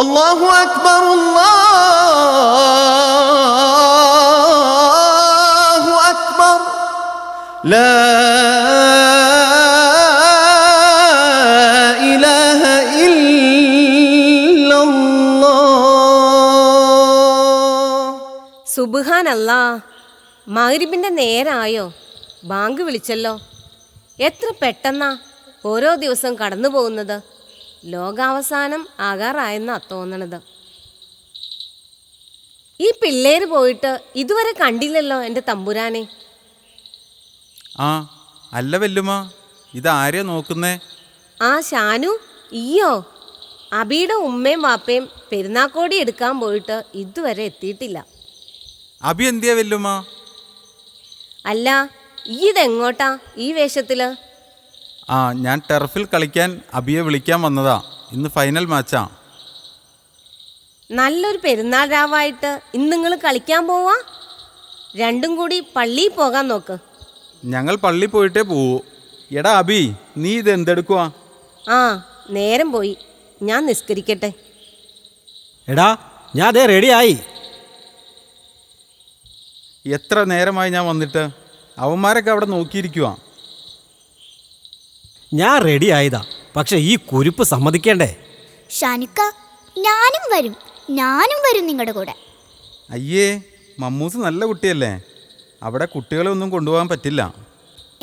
അല്ലാഹു അക്ബർ അല്ലാഹു അക്ബർ ലാ ഇലാഹ ഇല്ലല്ലാഹ്. സുബ്ഹാനല്ലാഹ്. മഗ്‌രിബിന്റെ നേരായോ? ബാങ്ക് വിളിച്ചല്ലോ. എത്ര പെട്ടെന്നാ ഓരോ ദിവസം കടന്നു പോകുന്നത്. ലോകാവസാനം ആകാറായെന്നാ തോന്നണത്. ഈ പിള്ളേര് പോയിട്ട് ഇതുവരെ കണ്ടില്ലല്ലോ എൻ്റെ തമ്പുരാനെ. ആ അല്ല വല്ലുമ്മ, ഇതാരെയാ നോക്കുന്നേ? ആ ഷാനു, ഈയോ? അബിയുടെ ഉമ്മയും വാപ്പയും പെരുന്നാക്കോടി എടുക്കാൻ പോയിട്ട് ഇതുവരെ എത്തിയിട്ടില്ല. അബി എന്തിയാ വല്ലുമ്മ? അല്ല, ഇതെങ്ങോട്ടാ ഈ വേഷത്തില്? ആ ഞാൻ ടെറഫിൽ കളിക്കാൻ അബിയെ വിളിക്കാൻ വന്നതാ. ഇന്ന് ഫൈനൽ മാച്ചാ. നല്ലൊരു പെരുന്നാൾ രാവായിട്ട് ഇന്ന് നിങ്ങൾ കളിക്കാൻ പോവാ? രണ്ടും കൂടി പള്ളിയിൽ പോകാൻ നോക്ക്. ഞങ്ങൾ പള്ളി പോയിട്ടേ പോവൂ. എടാ അബി, നീ ഇത് എന്തെടുക്കുവാ? ആ നേരം പോയി, ഞാൻ നിസ്കരിക്കട്ടെ. എടാ, ഞാൻ അതേ റെഡിയായി. എത്ര നേരമായി ഞാൻ വന്നിട്ട്? അവന്മാരൊക്കെ അവിടെ നോക്കിയിരിക്കുവാ. ഞാൻ റെഡി ആയതാ, പക്ഷെ ഈ കുരുപ്പ് സമ്മതിക്കേണ്ടേ? ഷാനുക്ക, ഞാനും വരും നിങ്ങളുടെ കൂടെ. അയ്യേ, മമ്മൂസ് നല്ല കുട്ടിയല്ലേ, അവിടെ കുട്ടികളെ ഒന്നും കൊണ്ടുപോകാൻ പറ്റില്ല.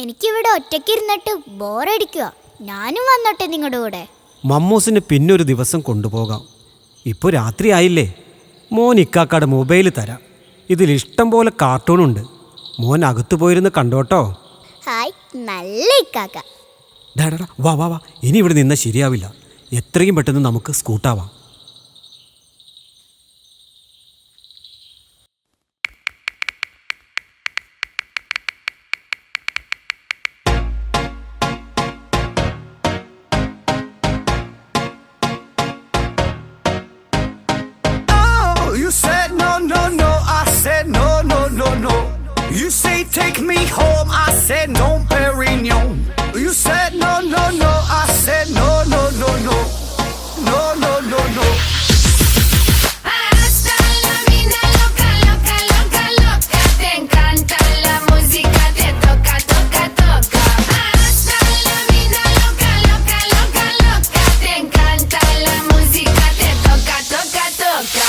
എനിക്കിവിടെ ഒറ്റയ്ക്ക് ഇരുന്നിട്ട് ബോറടിക്കുക. ഞാനും വന്നോട്ടെ നിങ്ങളുടെ കൂടെ. മമ്മൂസിന് പിന്നൊരു ദിവസം കൊണ്ടുപോകാം. ഇപ്പോൾ രാത്രി ആയില്ലേ. മോൻ ഇക്കാക്കാട് മൊബൈൽ തരാം. ഇതിലിഷ്ടം പോലെ കാർട്ടൂണുണ്ട്. മോൻ അകത്ത് പോയിരുന്ന് കണ്ടോട്ടോ. ഹായ്, നല്ല ഇക്കാക്ക. ഡാടാ വാ വാ വാ, ഇനി ഇവിടെ നിന്നാൽ ശരിയാവില്ല. എത്രയും പെട്ടെന്ന് നമുക്ക് സ്കൂട്ടാവാം. You said no, no, no. I said no, no, no, no. You say take me home. I said no, Perignon. You said no, no, no. I said no, no, no, no. No, no, no, no. Hasta la vida loca, loca, loca, loca. Te encanta la música, te toca, toca, toca. Hasta la vida loca, loca, loca, loca. Te encanta la música, te toca, toca, toca.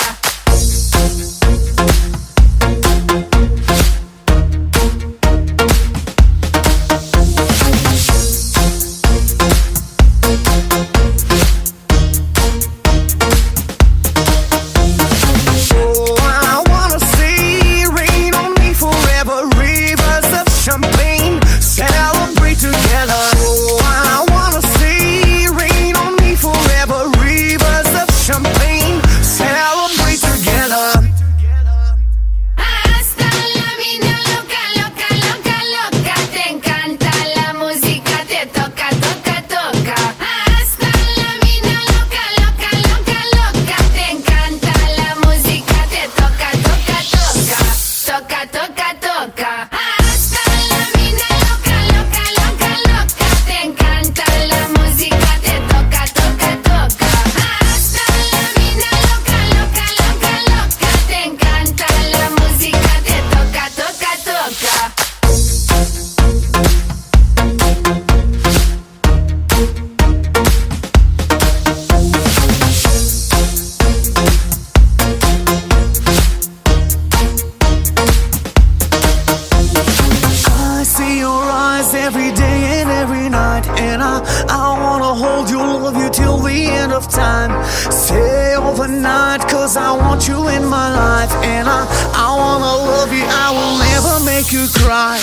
Oh, I wanna see rain on me forever. Rivers of champagne, celebrate together. Oh, I wanna see rain on me forever. Rivers of champagne, celebrate together. Hasta la vida loca, loca, loca, loca. Te encanta la música, te toca, toca, toca. Hasta la vida loca, loca, loca, loca. Te encanta la música, te toca, toca, toca. Toca, toca, toca. Hasta la vida loca, loca, loca, loca. Te encanta la música, te toca, toca, toca. Hasta la vida loca, loca, loca, loca. Te encanta la música, te toca, toca, toca. I see your eyes every day and every night, and I wanna hold you, love you till the end of time. Stay overnight, cause I want you in my life, and I wanna love you, I will never make you cry.